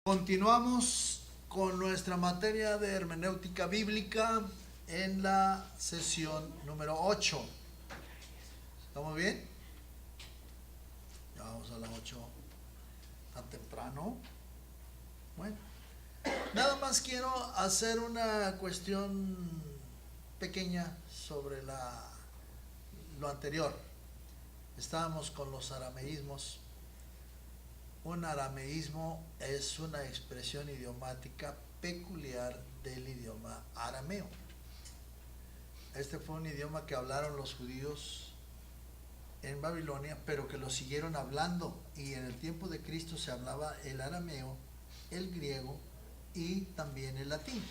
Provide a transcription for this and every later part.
Continuamos con nuestra materia de hermenéutica bíblica en la sesión número 8. ¿Estamos bien? Ya vamos a las 8 tan temprano. Bueno, nada más quiero hacer una cuestión pequeña sobre lo anterior. Estábamos con los arameísmos. Un arameísmo es una expresión idiomática peculiar del idioma arameo. Este fue un idioma que hablaron los judíos en Babilonia, pero que lo siguieron hablando, y en el tiempo de Cristo se hablaba el arameo, el griego y también el latín.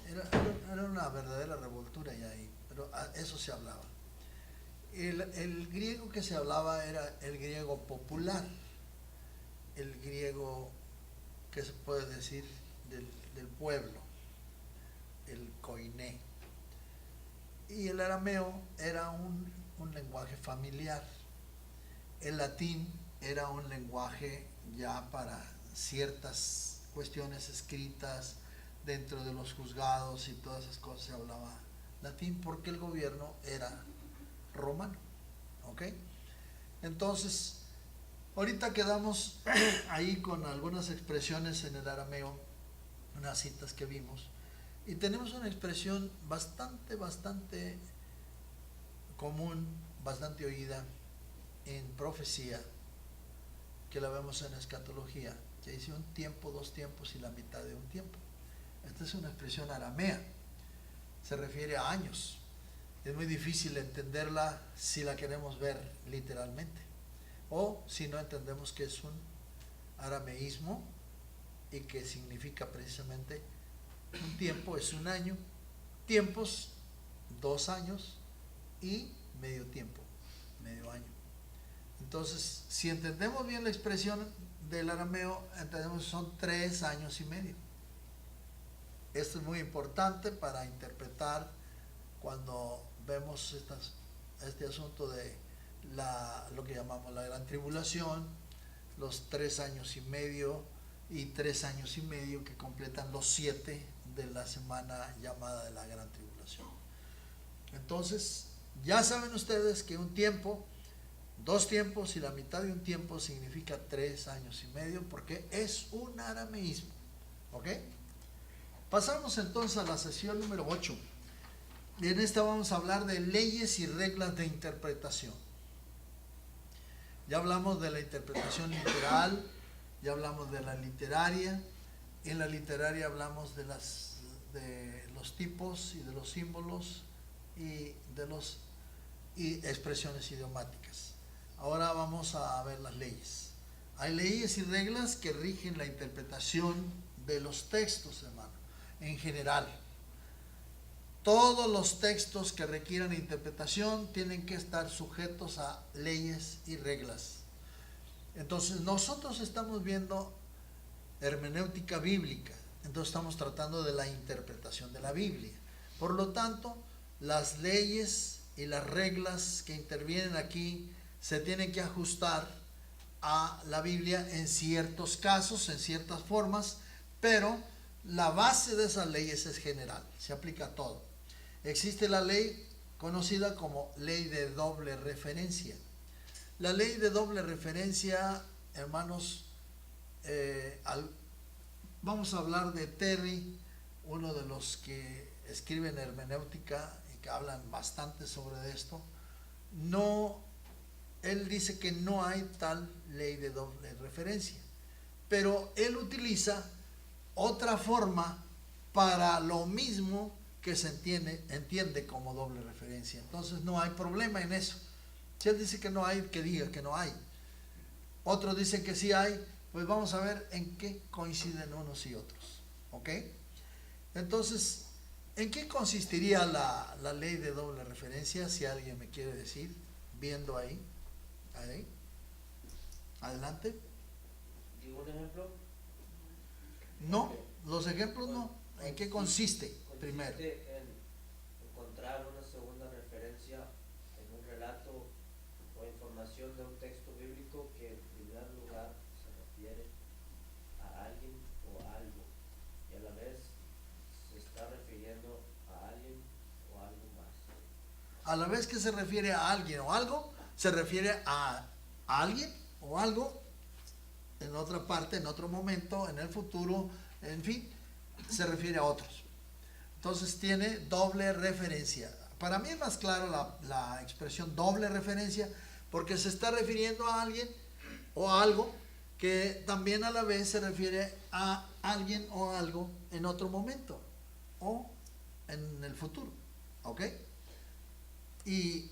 Era una verdadera revoltura ya ahí, pero eso se hablaba. El griego que se hablaba era el griego popular, el griego que se puede decir del pueblo, el koiné. Y el arameo era un lenguaje familiar. El latín era un lenguaje ya para ciertas cuestiones escritas dentro de los juzgados y todas esas cosas se hablaba latín porque el gobierno era romano. ¿Ok? Entonces, ahorita quedamos ahí con algunas expresiones en el arameo, unas citas que vimos, y tenemos una expresión bastante común, bastante oída en profecía, que la vemos en escatología, que dice un tiempo, dos tiempos y la mitad de un tiempo. Esta es una expresión aramea, se refiere a años. Es muy difícil entenderla si la queremos ver literalmente, o si no entendemos que es un arameísmo y que significa precisamente un tiempo es un año, tiempos 2 años y medio tiempo, medio año. Entonces, si entendemos bien la expresión del arameo, entendemos que son 3 años y medio. Esto es muy importante para interpretar cuando vemos este asunto de lo que llamamos la gran tribulación, los 3 años y medio y 3 años y medio que completan los 7 de la semana llamada de la gran tribulación. Entonces, ya saben ustedes que un tiempo, 2 tiempos y la mitad de un tiempo significa 3 años y medio porque es un arameísmo. ¿Ok? Pasamos entonces a la sesión número 8. Y en esta vamos a hablar de leyes y reglas de interpretación. Ya hablamos de la interpretación literal, ya hablamos de la literaria. En la literaria hablamos de los tipos y de los símbolos y y expresiones idiomáticas. Ahora vamos a ver las leyes. Hay leyes y reglas que rigen la interpretación de los textos, hermano, en general. Todos los textos que requieran interpretación tienen que estar sujetos a leyes y reglas. Entonces, nosotros estamos viendo hermenéutica bíblica, entonces estamos tratando de la interpretación de la Biblia. Por lo tanto, las leyes y las reglas que intervienen aquí se tienen que ajustar a la Biblia en ciertos casos, en ciertas formas, pero la base de esas leyes es general, se aplica a todo. Existe la ley conocida como ley de doble referencia. La ley de doble referencia, hermanos, vamos a hablar de Terry, uno de los que escriben hermenéutica y que hablan bastante sobre esto. Él dice que no hay tal ley de doble referencia, pero él utiliza otra forma para lo mismo que se entiende como doble referencia. Entonces no hay problema en eso. Si él dice que no hay, que diga que no hay. Otros dicen que sí hay, pues vamos a ver en qué coinciden unos y otros. ¿Ok? Entonces, ¿en qué consistiría la ley de doble referencia? Si alguien me quiere decir, viendo ahí. Adelante. ¿Digo un ejemplo? No, Ok. los ejemplos no. ¿En qué consiste? Primero. Consiste en encontrar una segunda referencia en un relato o información de un texto bíblico que en primer lugar se refiere a alguien a la vez que se refiere a alguien o algo, se refiere a alguien o algo en otra parte, en otro momento, en el futuro, en fin, se refiere a otros. Entonces tiene doble referencia. Para mí es más claro la expresión doble referencia porque se está refiriendo a alguien o a algo que también a la vez se refiere a alguien o algo en otro momento o en el futuro. ¿Ok? Y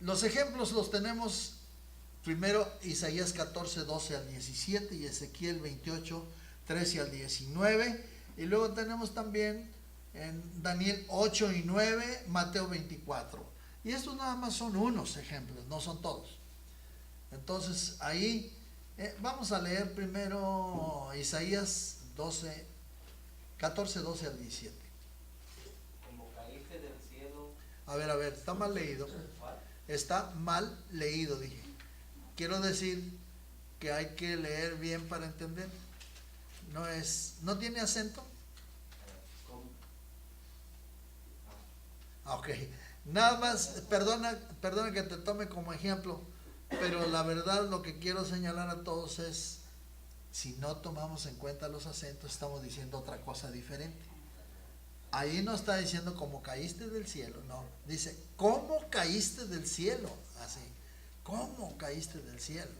los ejemplos los tenemos primero Isaías 14, 12 al 17 y Ezequiel 28, 13 al 19. Y luego tenemos también en Daniel 8 y 9, Mateo 24. Y estos nada más son unos ejemplos, no son todos. Entonces ahí vamos a leer primero Isaías 12, 14, 12 al 17. Como caíste del cielo. A ver, está mal leído. Está mal leído, dije. Quiero decir que hay que leer bien para entender. No tiene acento. Ok. Nada más, perdona que te tome como ejemplo, pero la verdad lo que quiero señalar a todos es, si no tomamos en cuenta los acentos, estamos diciendo otra cosa diferente. Ahí no está diciendo como caíste del cielo, no. Dice, ¿cómo caíste del cielo? Así. ¿Cómo caíste del cielo?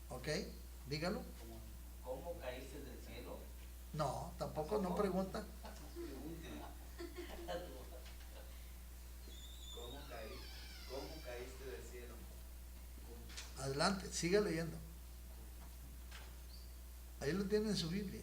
¿Ok? Dígalo. ¿Cómo caíste del cielo? No, tampoco, no pregunta. ¿Cómo caíste del cielo? Adelante, siga leyendo. Ahí lo tiene en su Biblia.